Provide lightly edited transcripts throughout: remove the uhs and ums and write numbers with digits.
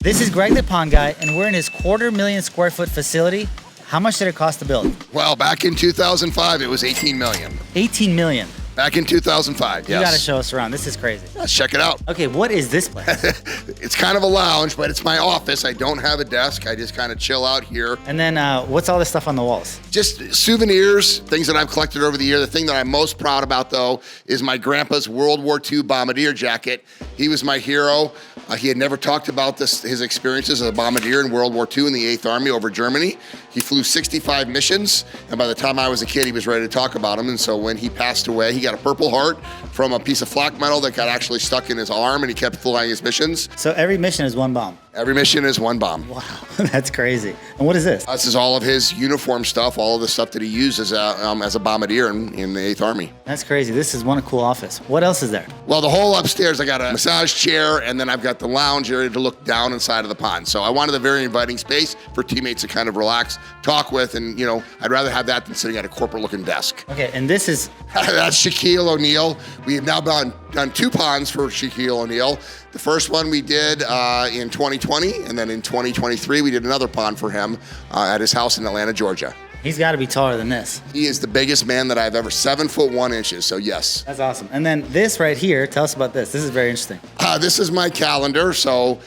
This is Greg the Pond Guy, and we're in his 250,000 square foot facility. How much did it cost to build? Well, back in 2005, it was 18 million. 18 million. Back in 2005, yes. You gotta show us around. This is crazy. Let's check it out. Okay, what is this place? It's kind of a lounge, but it's my office. I don't have a desk. I just kind of chill out here. And then what's all this stuff on the walls? Just souvenirs, things that I've collected over the year. The thing that I'm most proud about, though, is my grandpa's World War II bombardier jacket. He was my hero. He had never talked about his experiences as a bombardier in World War II in the 8th Army over Germany. He flew 65 missions, and by the time I was a kid, he was ready to talk about them. And so when he passed away, he got a Purple Heart from a piece of flak metal that got actually stuck in his arm, and he kept flying his missions. So every mission is one bomb? Every mission is one bomb. Wow, that's crazy. And what is this? This is all of his uniform stuff, all of the stuff that he used as a bombardier in the 8th Army. That's crazy. This is one cool office. What else is there? Well, the whole upstairs, I got a massage chair, and then I've got the lounge area to look down inside of the pond. So I wanted a very inviting space for teammates to kind of relax, talk with, and I'd rather have that than sitting at a corporate-looking desk. Okay, and this is... That's Shaquille O'Neal. We have now done 2 ponds for Shaquille O'Neal. The first one we did in 2020, and then in 2023, we did another pond for him at his house in Atlanta, Georgia. He's got to be taller than this. He is the biggest man that I've ever, 7 foot 1 inches, so yes. That's awesome. And then this right here, tell us about this. This is very interesting. This is my calendar, so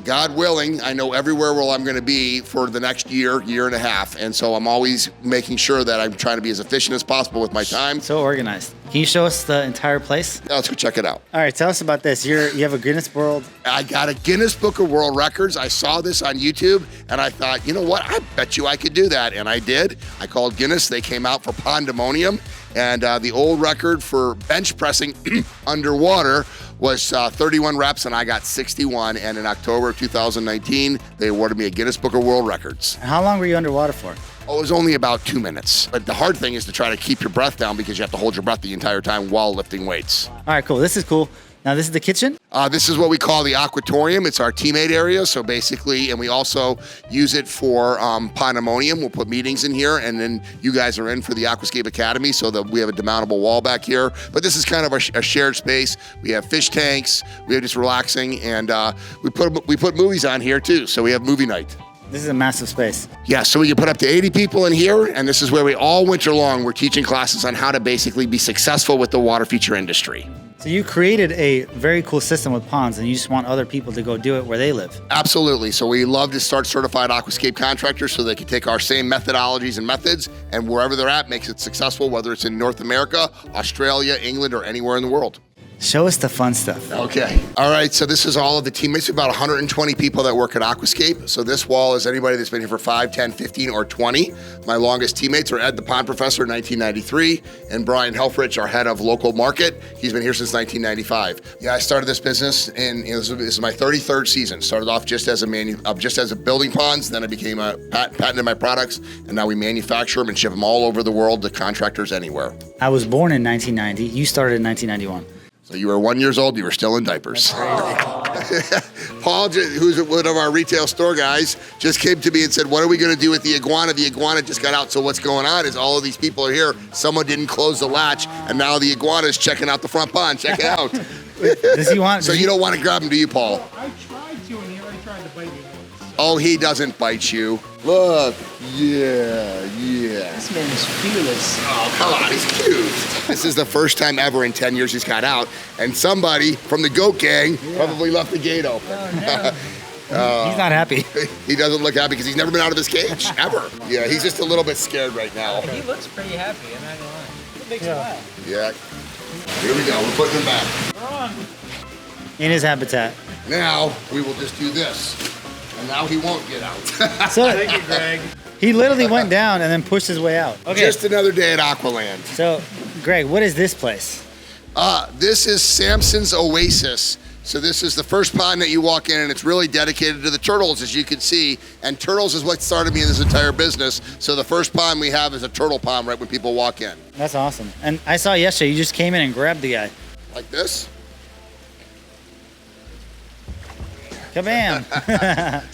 God willing, I know everywhere where I'm gonna be for the next year and a half, and so I'm always making sure that I'm trying to be as efficient as possible with my time. So organized. Can you show us the entire place? Yeah, let's go check it out. All right, tell us about this. You have a Guinness World. I got a Guinness Book of World Records. I saw this on YouTube, and I thought, you know what? I bet you I could do that, and I did. I called Guinness. They came out for pandemonium, and the old record for bench pressing underwater was 31 reps, and I got 61. And in October of 2019, they awarded me a Guinness Book of World Records. And how long were you underwater for? Oh, it was only about 2 minutes. But the hard thing is to try to keep your breath down because you have to hold your breath the entire time while lifting weights. All right, cool. This is cool. Now, this is the kitchen? This is what we call the aquatorium. It's our teammate area. So basically, and we also use it for pandemonium. We'll put meetings in here, and then you guys are in for the Aquascape Academy, so that we have a demountable wall back here. But this is kind of a shared space. We have fish tanks. We have just relaxing, and we put movies on here too. So we have movie night. This is a massive space. Yeah, so we can put up to 80 people in here, and this is where we all winter long, we're teaching classes on how to basically be successful with the water feature industry. So you created a very cool system with ponds, and you just want other people to go do it where they live. Absolutely. So we love to start certified aquascape contractors so they can take our same methodologies and methods, and wherever they're at, makes it successful, whether it's in North America, Australia, England, or anywhere in the world. Show us the fun stuff. Okay. All right, so this is all of the teammates. We have about 120 people that work at Aquascape. So this wall is anybody that's been here for 5, 10, 15, or 20. My longest teammates are Ed, the pond professor, in 1993, and Brian Helfrich, our head of local market. He's been here since 1995. Yeah, I started this business this is my 33rd season. Started off just as a building ponds, then I became a patented my products, and now we manufacture them and ship them all over the world to contractors anywhere. I was born in 1990. You started in 1991. So you were 1 year old, you were still in diapers. Paul, who's one of our retail store guys, just came to me and said, what are we gonna do with the iguana? The iguana just got out, so what's going on is all of these people are here, someone didn't close the latch, and now the iguana is checking out the front pond. Check it out. So you don't want to grab him, do you, Paul? I tried to, and he already tried to bite me. Oh, he doesn't bite you. Look, yeah. This man's fearless. Oh, come on, he's cute. This is the first time ever in 10 years he's got out, and somebody from the goat gang probably left the gate open. Oh, no. He's not happy. He doesn't look happy because he's never been out of his cage, ever. Yeah, he's just a little bit scared right now. He looks pretty happy, I'm not gonna lie. He's a big smile. Yeah. Here we go, we're putting him back. We're on. In his habitat. Now, we will just do this. And now he won't get out. So Thank you, Greg. he literally went down and then pushed his way out. Okay. Just another day at Aqualand. So, Greg, what is this place? This is Samson's Oasis. So this is the first pond that you walk in, and it's really dedicated to the turtles, as you can see. And turtles is what started me in this entire business. So the first pond we have is a turtle pond right when people walk in. That's awesome. And I saw yesterday you just came in and grabbed the guy. Like this. Kabam!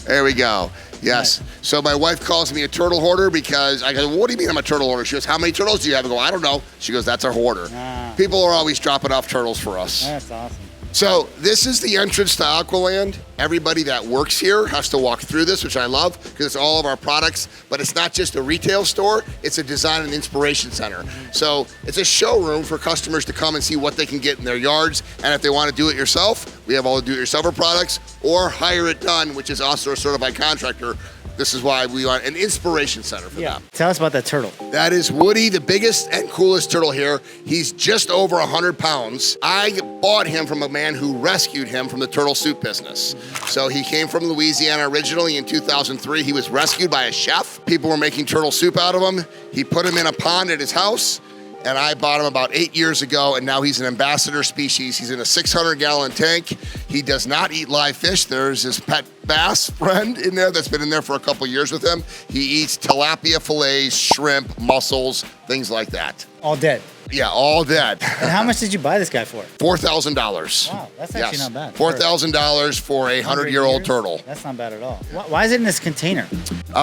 There we go. Yes. Nice. So my wife calls me a turtle hoarder because I go, well, what do you mean I'm a turtle hoarder? She goes, how many turtles do you have? I go, I don't know. She goes, that's our hoarder. People are always dropping off turtles for us. That's awesome. So this is the entrance to Aqualand. Everybody that works here has to walk through this, which I love because it's all of our products, but it's not just a retail store, it's a design and inspiration center. So it's a showroom for customers to come and see what they can get in their yards. And if they want to do it yourself, we have all the do-it-yourselfer products, or hire it done, which is also a certified contractor. This is why we want an inspiration center for them. Tell us about that turtle. That is Woody, the biggest and coolest turtle here. He's just over 100 pounds. I bought him from a man who rescued him from the turtle soup business. So he came from Louisiana originally in 2003. He was rescued by a chef. People were making turtle soup out of him. He put him in a pond at his house, and I bought him about 8 years ago, and now he's an ambassador species. He's in a 600-gallon tank. He does not eat live fish. There's his pet bass friend in there that's been in there for a couple years with him. He eats tilapia fillets, shrimp, mussels, things like that. All dead. Yeah, all dead. And how much did you buy this guy for? $4,000. Wow, that's actually not bad. $4,000 for a 100-year-old turtle. That's not bad at all. Why is it in this container?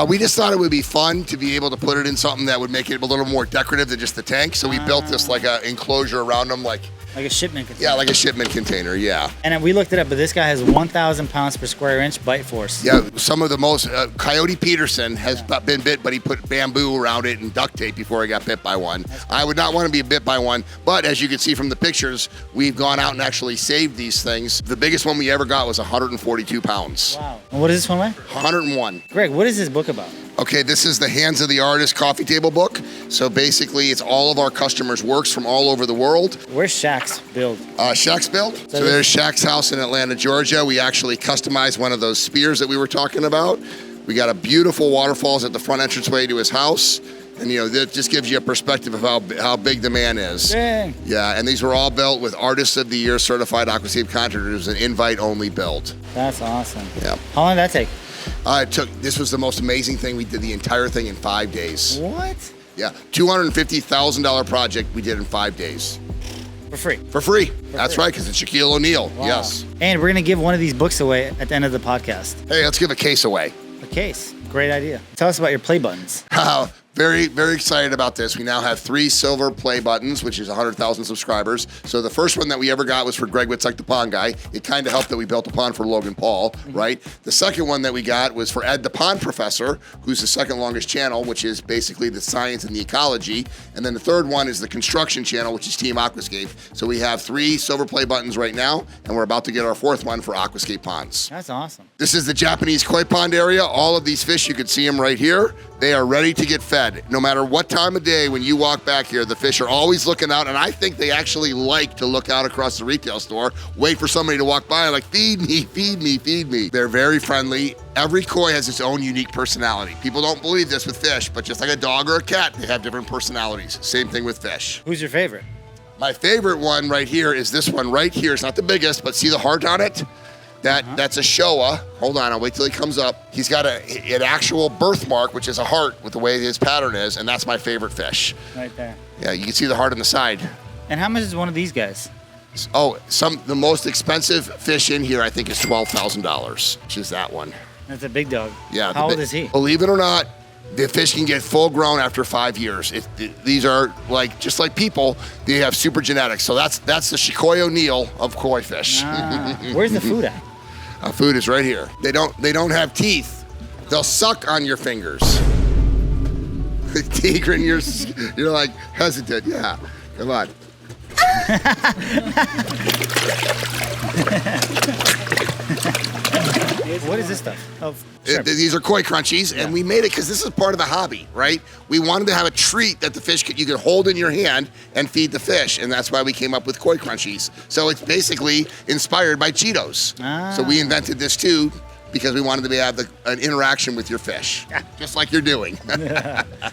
We just thought it would be fun to be able to put it in something that would make it a little more decorative than just the tank. So we built this like an enclosure around him, like a shipment container. Yeah, like a shipment container, yeah. And we looked it up, but this guy has 1,000 pounds per square inch bite force. Yeah, some of the most, Coyote Peterson has been bit, but he put bamboo around it and duct tape before he got bit by one. I would not want to be bit by one, but as you can see from the pictures, we've gone out and actually saved these things. The biggest one we ever got was 142 pounds. Wow. And what is this one weigh? 101. Greg, what is this book about? Okay, this is the Hands of the Artist coffee table book. So basically, it's all of our customers' works from all over the world. Where's Shaq's build? Shaq's build? So there's Shaq's house in Atlanta, Georgia. We actually customized one of those spears that we were talking about. We got a beautiful waterfalls at the front entranceway to his house. And, you know, that just gives you a perspective of how big the man is. Dang. Yeah, and these were all built with Artists of the Year certified aquascape contractors, an invite-only build. That's awesome. Yeah. How long did that take? This was the most amazing thing. We did the entire thing in 5 days. What? Yeah, $250,000 project we did in 5 days. For free? For free. That's right, because it's Shaquille O'Neal. Wow. Yes. And we're going to give one of these books away at the end of the podcast. Hey, let's give a case away. A case. Great idea. Tell us about your play buttons. Very, very excited about this. We now have 3 silver play buttons, which is 100,000 subscribers. So the first one that we ever got was for Greg Wittstock, the pond guy. It kind of helped that we built a pond for Logan Paul, right? The second one that we got was for Ed, the pond professor, who's the second longest channel, which is basically the science and the ecology. And then the third one is the construction channel, which is Team Aquascape. So we have 3 silver play buttons right now, and we're about to get our 4th one for Aquascape Ponds. That's awesome. This is the Japanese koi pond area. All of these fish, you can see them right here. They are ready to get fed. No matter what time of day when you walk back here, the fish are always looking out, and I think they actually like to look out across the retail store, wait for somebody to walk by and like, feed me, feed me, feed me. They're very friendly. Every koi has its own unique personality. People don't believe this with fish, but just like a dog or a cat, they have different personalities. Same thing with fish. Who's your favorite? My favorite one right here is this one right here. It's not the biggest, but see the heart on it? That's a Showa. Hold on, I'll wait till he comes up. He's got an actual birthmark, which is a heart with the way his pattern is, and that's my favorite fish. Right there. Yeah, you can see the heart on the side. And how much is one of these guys? Oh, the most expensive fish in here, I think, is $12,000, which is that one. That's a big dog. Yeah. How old is he? Believe it or not, the fish can get full grown after 5 years. These are just like people. They have super genetics. So that's the Shaquille O'Neal of koi fish. Where's the food at? Food is right here. They don't have teeth. They'll suck on your fingers. Tigran, you're like hesitant. Yeah, come on. What is this stuff? Oh, these are koi crunchies, and we made it because this is part of the hobby, right? We wanted to have a treat that the fish you could hold in your hand and feed the fish, and that's why we came up with koi crunchies. So it's basically inspired by Cheetos. So we invented this too because we wanted to have an interaction with your fish, just like you're doing.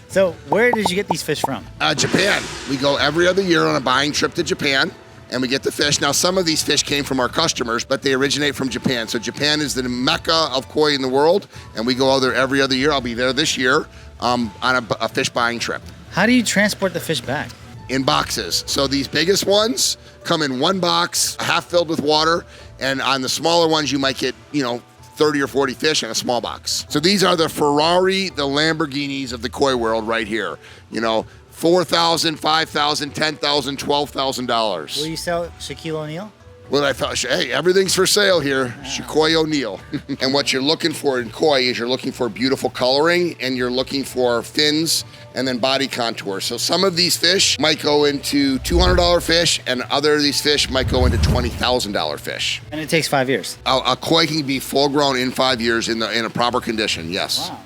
So where did you get these fish from? Japan. We go every other year on a buying trip to Japan, and we get the fish. Now, some of these fish came from our customers, but they originate from Japan. So Japan is the mecca of koi in the world, and we go out there every other year. I'll be there this year on a fish buying trip. How do you transport the fish back? In boxes. So these biggest ones come in one box, half filled with water, and on the smaller ones, you might get, 30 or 40 fish in a small box. So these are the Ferrari, the Lamborghinis of the koi world right here. $4,000, $5,000, $10,000, $12,000. Will you sell Shaquille O'Neal? Well, I thought, hey, everything's for sale here. Koi O'Neill. And what you're looking for in koi is you're looking for beautiful coloring and you're looking for fins and then body contour. So some of these fish might go into $200 fish and other of these fish might go into $20,000 fish. And it takes 5 years. A koi can be full grown in 5 years in a proper condition, yes. Wow.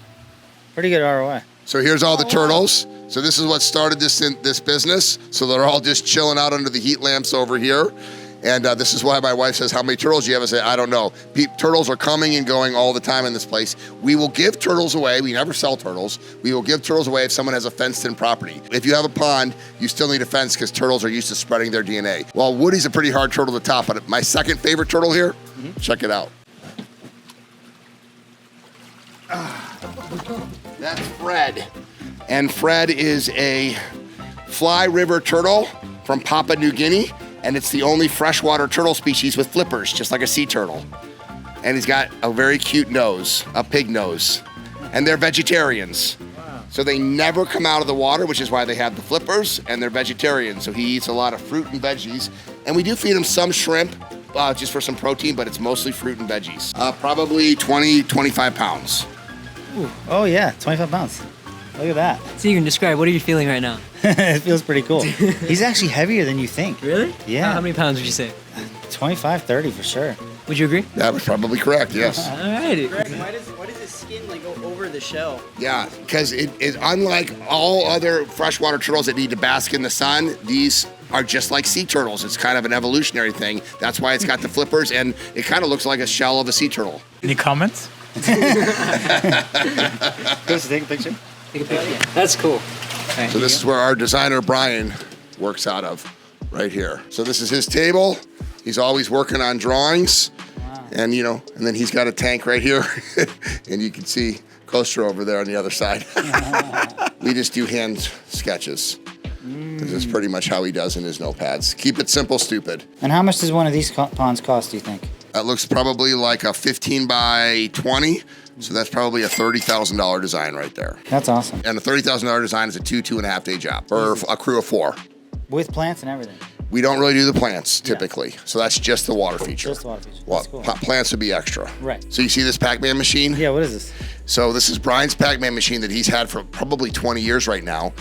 Pretty good ROI. So here's all the turtles. So this is what started this business. So they're all just chilling out under the heat lamps over here. And this is why my wife says, how many turtles do you have? I say, I don't know. Turtles are coming and going all the time in this place. We will give turtles away. We never sell turtles. We will give turtles away if someone has a fenced-in property. If you have a pond, you still need a fence because turtles are used to spreading their DNA. Well, Woody's a pretty hard turtle to top, but my second favorite turtle here, check it out. That's Fred. And Fred is a fly river turtle from Papua New Guinea. And it's the only freshwater turtle species with flippers, just like a sea turtle. And he's got a very cute nose, a pig nose. And they're vegetarians. Wow. So they never come out of the water, which is why they have the flippers, and they're vegetarian. So he eats a lot of fruit and veggies. And we do feed him some shrimp, just for some protein, but it's mostly fruit and veggies. Probably 20, 25 pounds. Ooh. Oh yeah, 25 pounds. Look at that. So you can describe, what are you feeling right now? It feels pretty cool. He's actually heavier than you think. Really? Yeah. How many pounds would you say? 25, 30 for sure. Would you agree? That was probably correct, yes. All right. Greg, why does his skin like go over the shell? Yeah, because it unlike all other freshwater turtles that need to bask in the sun, these are just like sea turtles. It's kind of an evolutionary thing. That's why it's got the flippers, and it kind of looks like a shell of a sea turtle. Any comments? Goes to take a picture. Take a picture. That's cool. So this is where our designer, Brian, works out of, right here. So this is his table. He's always working on drawings. Wow. And and then he's got a tank right here. And you can see Coaster over there on the other side. We just do hand sketches. This is pretty much how he does in his notepads. Keep it simple, stupid. And how much does one of these ponds cost, do you think? That looks probably like a 15 by 20. So that's probably a $30,000 design right there. That's awesome. And a $30,000 design is a 2.5 day job for a crew of 4. With plants and everything. We don't really do the plants typically. So that's just the water feature. Just the water feature. Well, That's cool. plants would be extra. Right. So you see this Pac-Man machine? Yeah, what is this? So this is Brian's Pac-Man machine that he's had for probably 20 years right now.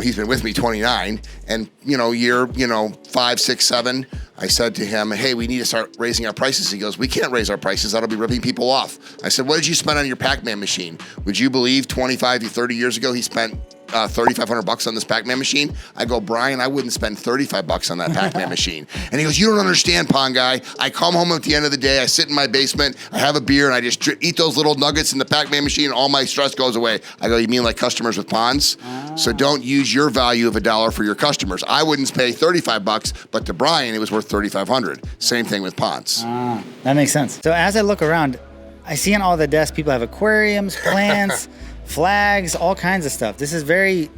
He's been with me 29. And, year 5, 6, 7, I said to him, hey, we need to start raising our prices. He goes, we can't raise our prices. That'll be ripping people off. I said, what did you spend on your Pac-Man machine? Would you believe 25 to 30 years ago he spent $3,500 on this Pac-Man machine? I go, Brian, I wouldn't spend $35 on that Pac-Man machine. And he goes, you don't understand, Pond Guy. I come home at the end of the day, I sit in my basement, I have a beer, and I just eat those little nuggets in the Pac-Man machine, and all my stress goes away. I go, you mean like customers with ponds? So don't use your value of $1 for your customers. I wouldn't pay $35, but to Brian, it was worth $3,500. Same thing with ponds. That makes sense. So as I look around, I see on all the desks, people have aquariums, plants, flags, all kinds of stuff. This is very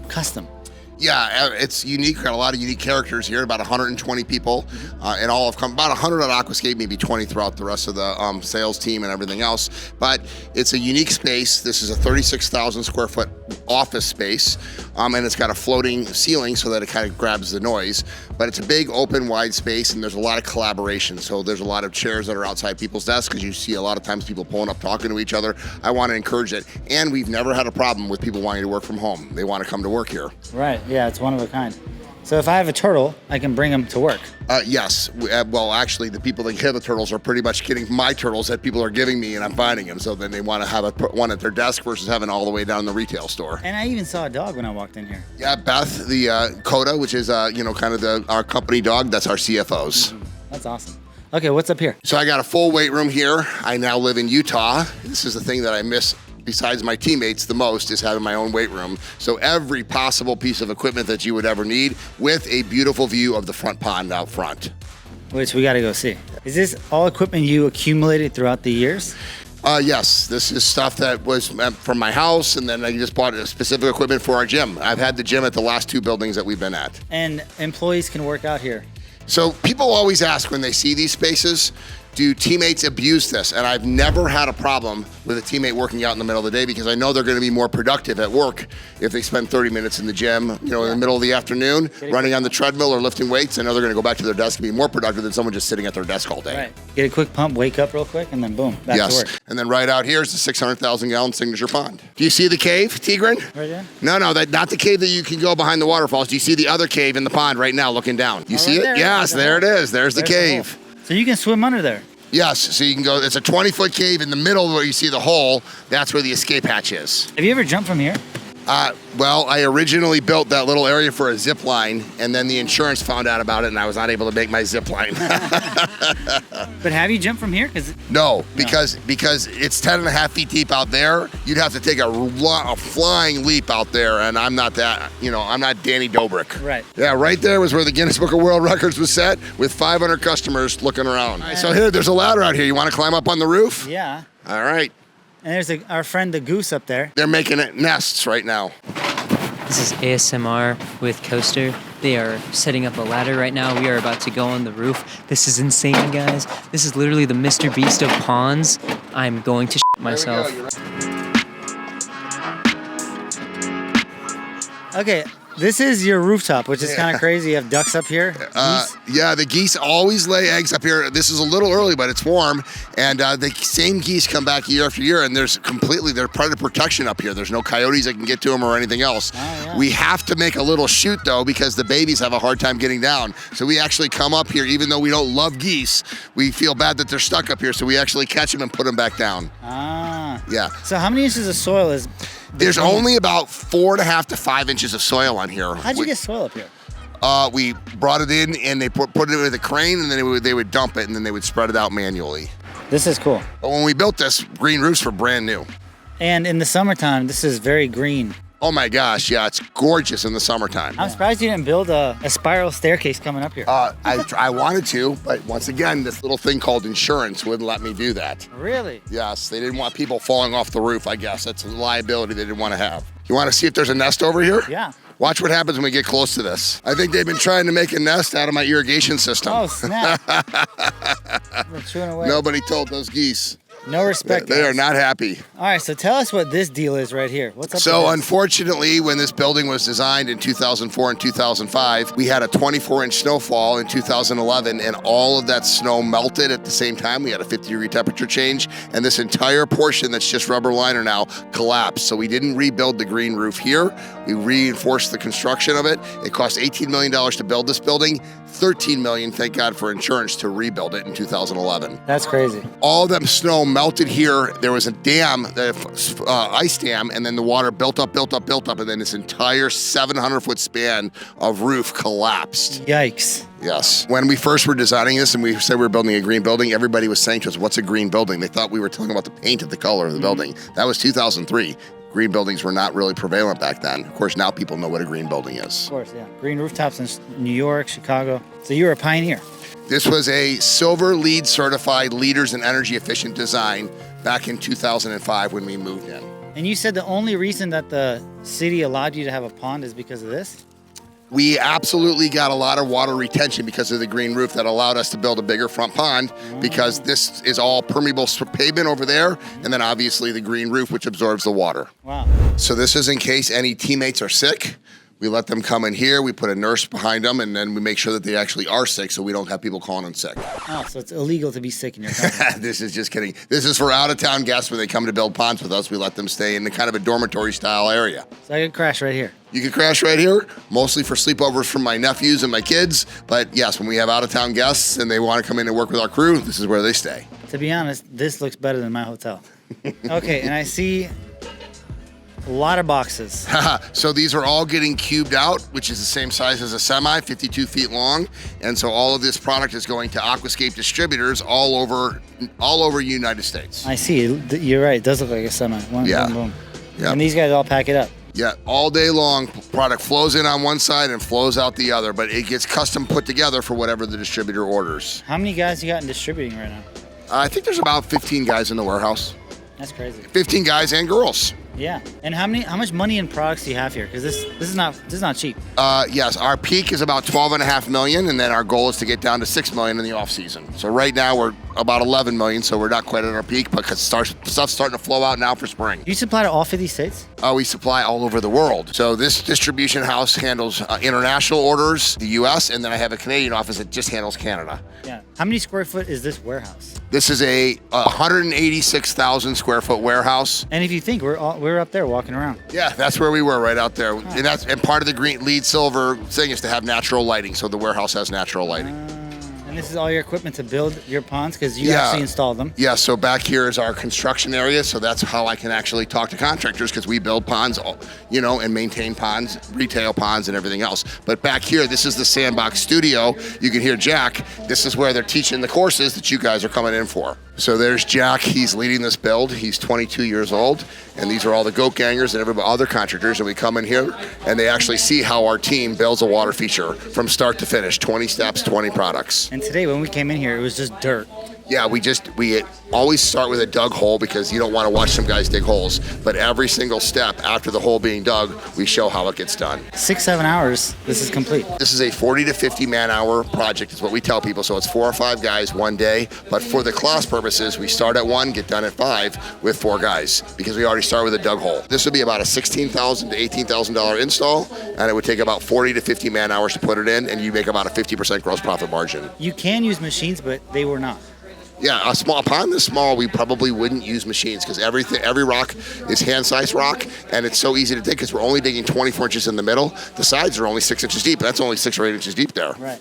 custom. Yeah, it's unique. We've got a lot of unique characters here, about 120 people, and all have come, about 100 at Aquascape, maybe 20 throughout the rest of the sales team and everything else. But it's a unique space. This is a 36,000 square foot office space, and it's got a floating ceiling so that it kind of grabs the noise. But it's a big, open, wide space, and there's a lot of collaboration. So there's a lot of chairs that are outside people's desks because you see a lot of times people pulling up, talking to each other. I want to encourage it. And we've never had a problem with people wanting to work from home. They want to come to work here. Right. Yeah, it's one of a kind. So if I have a turtle, I can bring him to work. Yes. Well, actually, the people that give the turtles are pretty much getting my turtles that people are giving me, and I'm finding them. So then they want to have one at their desk versus having all the way down in the retail store. And I even saw a dog when I walked in here. Yeah, Beth, the Coda, which is kind of our company dog. That's our CFOs. That's awesome. Okay, what's up here? So I got a full weight room here. I now live in Utah. This is the thing that I miss besides my teammates the most, is having my own weight room. So every possible piece of equipment that you would ever need, with a beautiful view of the front pond out front. Which we got to go see. Is this all equipment you accumulated throughout the years? Yes, this is stuff that was from my house, and then I just bought specific equipment for our gym. I've had the gym at the last 2 buildings that we've been at. And employees can work out here. So people always ask when they see these spaces, do teammates abuse this? And I've never had a problem with a teammate working out in the middle of the day because I know they're going to be more productive at work if they spend 30 minutes in the gym, in the middle of the afternoon, running on the treadmill or lifting weights. I know they're going to go back to their desk and be more productive than someone just sitting at their desk all day. Right. Get a quick pump, wake up real quick, and then boom, back to work. And then right out here is the 600,000 gallon signature pond. Do you see the cave, Tigran? Right there? No, not the cave that you can go behind the waterfalls. Do you see the other cave in the pond right now looking down? You see it? There, Yes, there it is. There's the cave. So you can swim under there. Yes, so you can go, it's a 20-foot cave in the middle where you see the hole. That's where the escape hatch is. Have you ever jumped from here? Well, I originally built that little area for a zip line, and then the insurance found out about it, and I was not able to make my zip line. But have you jumped from here? No, because it's 10 and a half feet deep out there. You'd have to take a flying leap out there, and I'm not that, I'm not Danny Dobrik. Right. Yeah, right there was where the Guinness Book of World Records was set with 500 customers looking around. All right, so here, there's a ladder out here. You want to climb up on the roof? Yeah. All right. And there's our friend the goose up there. They're making nests right now. This is ASMR with Coaster. They are setting up a ladder right now. We are about to go on the roof. This is insane, guys. This is literally the Mr. Beast of ponds. I'm going to shit myself. Okay, this is your rooftop, which is kind of crazy. You have ducks up here. Yeah, the geese always lay eggs up here. This is a little early, but it's warm. And the same geese come back year after year, and there's predator protection up here. There's no coyotes that can get to them or anything else. Oh, yeah. We have to make a little chute, though, because the babies have a hard time getting down. So we actually come up here, even though we don't love geese, we feel bad that they're stuck up here, so we actually catch them and put them back down. Ah. Yeah. So how many inches of soil is... There's only about 4.5 to 5 inches of soil on here. How'd you get soil up here? We brought it in, and they put it with a crane, and then they would dump it, and then they would spread it out manually. This is cool. But when we built this, green roofs were brand new. And in the summertime, this is very green. Oh my gosh, yeah, it's gorgeous in the summertime. I'm surprised you didn't build a spiral staircase coming up here. I wanted to, but once again, this little thing called insurance wouldn't let me do that. Really? Yes, they didn't want people falling off the roof, I guess. That's a liability they didn't want to have. You want to see if there's a nest over here? Yeah. Watch what happens when we get close to this. I think they've been trying to make a nest out of my irrigation system. Oh, snap. They're chewing away. Nobody told those geese. No respect. They are not happy. All right, so tell us what this deal is right here. What's up? So unfortunately, when this building was designed in 2004 and 2005, we had a 24-inch snowfall in 2011, and all of that snow melted at the same time. We had a 50-degree temperature change, and this entire portion that's just rubber liner now collapsed. So we didn't rebuild the green roof here. We reinforced the construction of it. It cost $18 million to build this building, $13 million, thank God, for insurance to rebuild it in 2011. That's crazy. All that snow melted here. There was a dam, ice dam, and then the water built up, and then this entire 700-foot span of roof collapsed. Yikes. Yes. When we first were designing this and we said we were building a green building, everybody was saying to us, what's a green building? They thought we were talking about the paint of the color of the building. That was 2003. Green buildings were not really prevalent back then. Of course, now people know what a green building is. Of course, yeah. Green rooftops in New York, Chicago. So you were a pioneer. This was a silver LEED certified leaders in energy efficient design back in 2005 when we moved in. And you said the only reason that the city allowed you to have a pond is because of this? We absolutely got a lot of water retention because of the green roof that allowed us to build a bigger front pond because this is all permeable pavement over there, and then obviously the green roof, which absorbs the water. Wow. So this is in case any teammates are sick. We let them come in here, we put a nurse behind them, and then we make sure that they actually are sick so we don't have people calling in sick. Oh, so it's illegal to be sick in your company. This is just kidding. This is for out-of-town guests when they come to build ponds with us. We let them stay in the kind of a dormitory-style area. So I could crash right here. You could crash right here, mostly for sleepovers from my nephews and my kids. But yes, when we have out-of-town guests and they want to come in and work with our crew, this is where they stay. To be honest, this looks better than my hotel. Okay, and I see a lot of boxes. So these are all getting cubed out, which is the same size as a semi, 52 feet long. And so all of this product is going to aquascape distributors all over United States. I see. You're right. It does look like a semi. Boom, boom. Yeah. And these guys all pack it up. Yeah, all day long, product flows in on one side and flows out the other, but it gets custom put together for whatever the distributor orders. How many guys you got in distributing right now? I think there's about 15 guys in the warehouse. That's crazy. 15 guys and girls. Yeah. And how much money and products do you have here? Because this is not cheap. Yes, our peak is about 12.5 million, and then our goal is to get down to 6 million in the off season. So right now we're about 11 million, so we're not quite at our peak, but stuff's starting to flow out now for spring. Do you supply to all 50 states? We supply all over the world. So this distribution house handles international orders, the U.S., and then I have a Canadian office that just handles Canada. Yeah. How many square foot is this warehouse? This is a 186,000 square foot warehouse. And if you think we're up there walking around. Yeah, that's where we were, right out there. And part of the green lead silver thing is to have natural lighting. So the warehouse has natural lighting. And this is all your equipment to build your ponds because you actually installed them. Yeah, so back here is our construction area. So that's how I can actually talk to contractors because we build ponds, and maintain ponds, retail ponds and everything else. But back here, this is the Sandbox studio. You can hear Jack. This is where they're teaching the courses that you guys are coming in for. So there's Jack. He's leading this build. He's 22 years old. And these are all the goat gangers and other contractors. And we come in here and they actually see how our team builds a water feature from start to finish. 20 steps, 20 products. And today when we came in here, it was just dirt. Yeah, we always start with a dug hole because you don't want to watch some guys dig holes. But every single step after the hole being dug, we show how it gets done. 6-7 hours, this is complete. This is a 40 to 50 man hour project is what we tell people. So it's 4 or 5 guys one day. But for the class purposes, we start at 1, get done at 5 with 4 guys because we already start with a dug hole. This would be about a $16,000 to $18,000 install, and it would take about 40 to 50 man hours to put it in, and you make about a 50% gross profit margin. You can use machines, but they were not. Yeah, a pond this small, we probably wouldn't use machines because every rock is hand-sized rock, and it's so easy to dig because we're only digging 24 inches in the middle. The sides are only 6 inches deep. That's only 6 or 8 inches deep there. Right.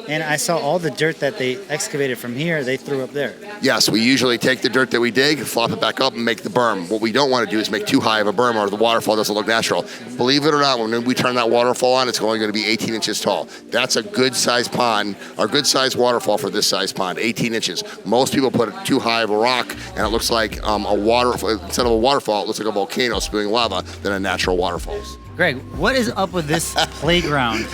And I saw all the dirt that they excavated from here, they threw up there. Yes, we usually take the dirt that we dig, flop it back up, and make the berm. What we don't want to do is make too high of a berm or the waterfall doesn't look natural. Believe it or not, when we turn that waterfall on, it's only going to be 18 inches tall. That's a good-sized pond, or good-sized waterfall for this size pond, 18 inches. Most people put it too high of a rock, and it looks like instead of a waterfall, it looks like a volcano spewing lava than a natural waterfall. Greg, what is up with this playground?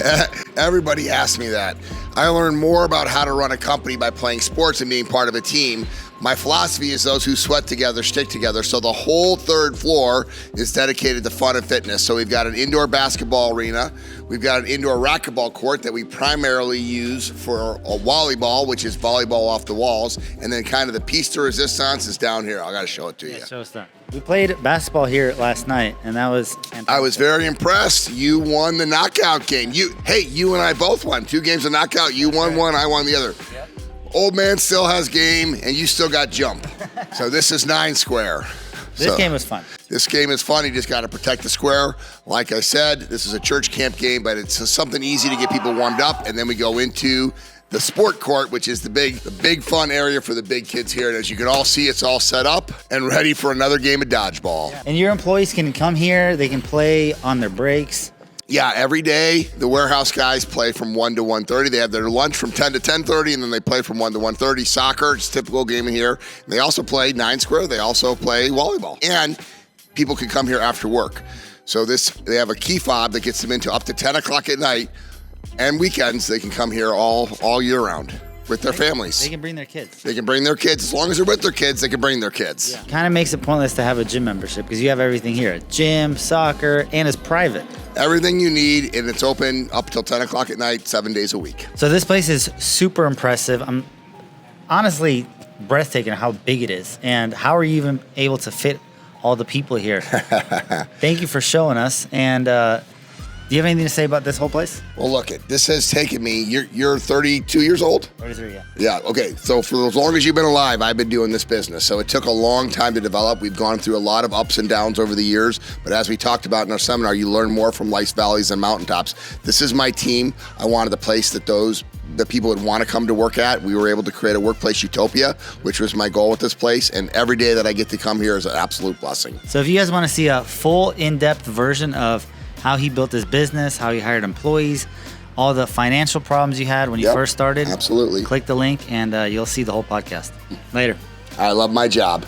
Everybody asks me that. I learned more about how to run a company by playing sports and being part of a team. My philosophy is those who sweat together stick together. So the whole 3rd floor is dedicated to fun and fitness. So we've got an indoor basketball arena. We've got an indoor racquetball court that we primarily use for a volleyball, which is volleyball off the walls. And then kind of the piece de resistance is down here. I got to show it to you. Show us that. We played basketball here last night, and that was fantastic. I was very impressed. You won the knockout game. You and I both won 2 games of knockout. You won one, I won the other. Yep. Old man still has game, and you still got jump. So this is 9 square. This game was fun. This game is fun. You just got to protect the square. Like I said, this is a church camp game, but it's something easy to get people warmed up, and then we go into the sport court, which is the big fun area for the big kids here. And as you can all see, it's all set up and ready for another game of dodgeball. And your employees can come here. They can play on their breaks. Yeah, every day the warehouse guys play from 1 to 1:30. They have their lunch from 10 to 10:30, and then they play from 1 to 1:30. Soccer, it's a typical game in here. And they also play 9 square. They also play volleyball. And people can come here after work. So they have a key fob that gets them into up to 10 o'clock at night. And weekends, they can come here all year round with their families. They can bring their kids. They can bring their kids. As long as they're with their kids, they can bring their kids. Yeah. Kind of makes it pointless to have a gym membership because you have everything here. A gym, soccer, and it's private. Everything you need, and it's open up till 10 o'clock at night, 7 days a week. So this place is super impressive. I'm honestly breathtaking how big it is. And how are you even able to fit all the people here? Thank you for showing us. And do you have anything to say about this whole place? Well, look, this has taken me, you're 32 years old? 33, yeah. Yeah, okay. So for as long as you've been alive, I've been doing this business. So it took a long time to develop. We've gone through a lot of ups and downs over the years. But as we talked about in our seminar, you learn more from life's valleys and mountaintops. This is my team. I wanted a place that the people would want to come to work at. We were able to create a workplace utopia, which was my goal with this place. And every day that I get to come here is an absolute blessing. So if you guys want to see a full in-depth version of how he built his business, how he hired employees, all the financial problems you had when you first started. Absolutely. Click the link and you'll see the whole podcast. Later. I love my job.